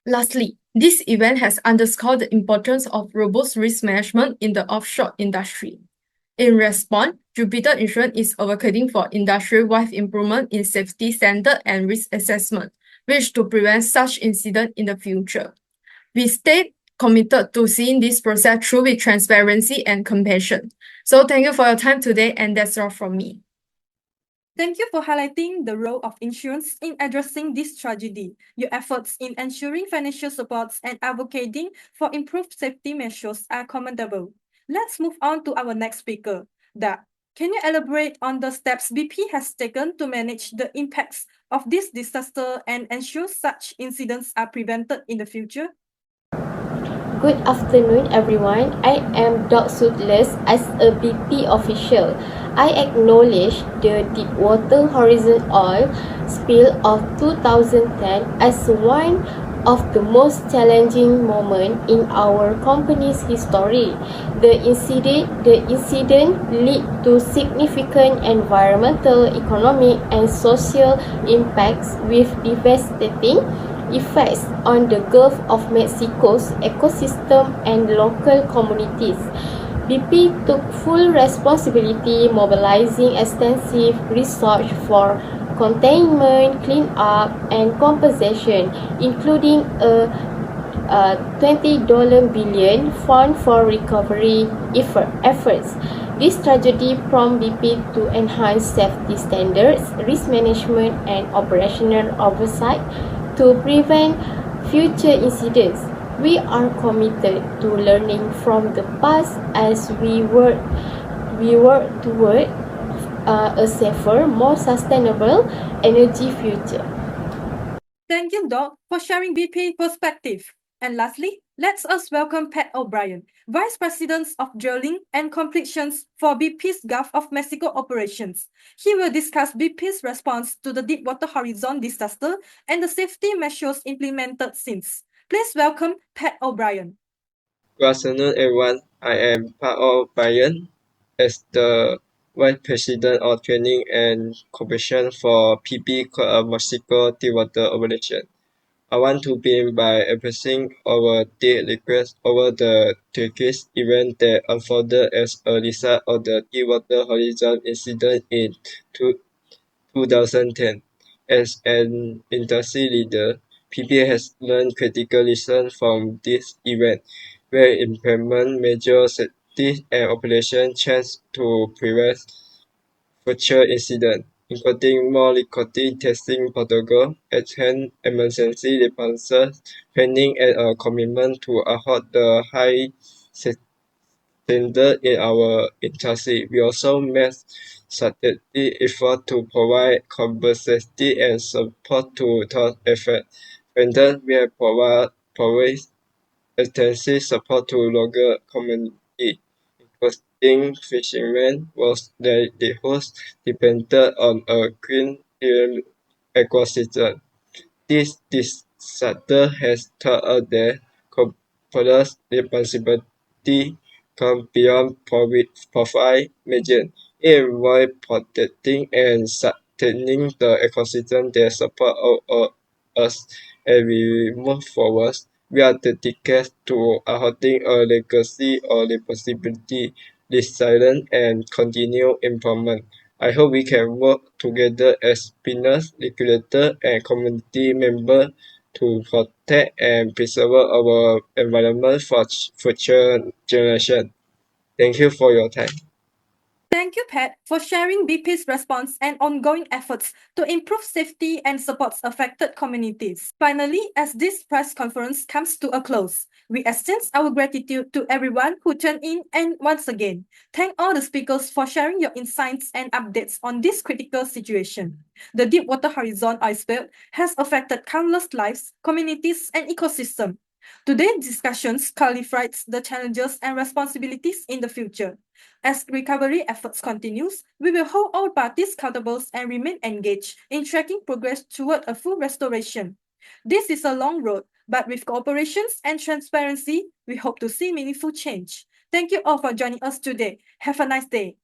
Lastly, this event has underscored the importance of robust risk management in the offshore industry. In response, Jupiter Insurance is advocating for industry-wide improvement in safety standard and risk assessment, which to prevent such incidents in the future. We stay committed to seeing this process through with transparency and compassion. So thank you for your time today, and that's all from me. Thank you for highlighting the role of insurance in addressing this tragedy. Your efforts in ensuring financial supports and advocating for improved safety measures are commendable. Let's move on to our next speaker. Da, can you elaborate on the steps BP has taken to manage the impacts of this disaster and ensure such incidents are prevented in the future? Good afternoon, everyone. I am Dr. Sutles as a BP official. I acknowledge the Deepwater Horizon oil spill of 2010 as one of the most challenging moments in our company's history. The incident led to significant environmental, economic, and social impacts with devastating effects on the Gulf of Mexico's ecosystem and local communities. BP took full responsibility, mobilizing extensive research for containment, cleanup, and compensation, including a $20 billion fund for recovery efforts. This tragedy prompted BP to enhance safety standards, risk management, and operational oversight to prevent future incidents. We are committed to learning from the past as we work toward a safer, more sustainable energy future. Thank you, Doc, for sharing BP perspective. And lastly, let's us welcome Pat O'Brien, Vice President of Drilling and Completions for BP's Gulf of Mexico operations. He will discuss BP's response to the Deepwater Horizon disaster and the safety measures implemented since. Please welcome Pat O'Brien. Good afternoon, everyone. I am Pat O'Brien as the Vice President of Training and Cooperation for PP Gulf of Mexico Deepwater Operation. I want to begin by expressing our deep regret over the tragic event that unfolded as a result of the Deepwater Horizon incident in 2010. As an industry leader, PP has learned critical lessons from this event, where implement major safety and operation changes to prevent future incidents, including more liquidity testing protocol, enhanced emergency responses training, and a commitment to uphold the high standard in our industry. We also made strategic effort to provide compensation and support to those efforts. Further, we have provided extensive support to local communities, including fishermen, was livelihoods depended on a clean ecosystem. This disaster has taught us that corporate responsibility comes beyond profit margin. It involves protecting and sustaining the ecosystem that support us as we move forward. We are dedicated to upholding a legacy of responsibility, resilience, and continued improvement. I hope we can work together as business, regulator, and community members to protect and preserve our environment for future generations. Thank you for your time. Thank you, Pat, for sharing BP's response and ongoing efforts to improve safety and support affected communities. Finally, as this press conference comes to a close, we extend our gratitude to everyone who tuned in and once again, thank all the speakers for sharing your insights and updates on this critical situation. The Deepwater Horizon oil spill has affected countless lives, communities, and ecosystems. Today's discussions clarifies the challenges and responsibilities in the future. As recovery efforts continues, we will hold all parties accountable and remain engaged in tracking progress toward a full restoration. This is a long road, but with cooperations and transparency, we hope to see meaningful change. Thank you all for joining us today. Have a nice day.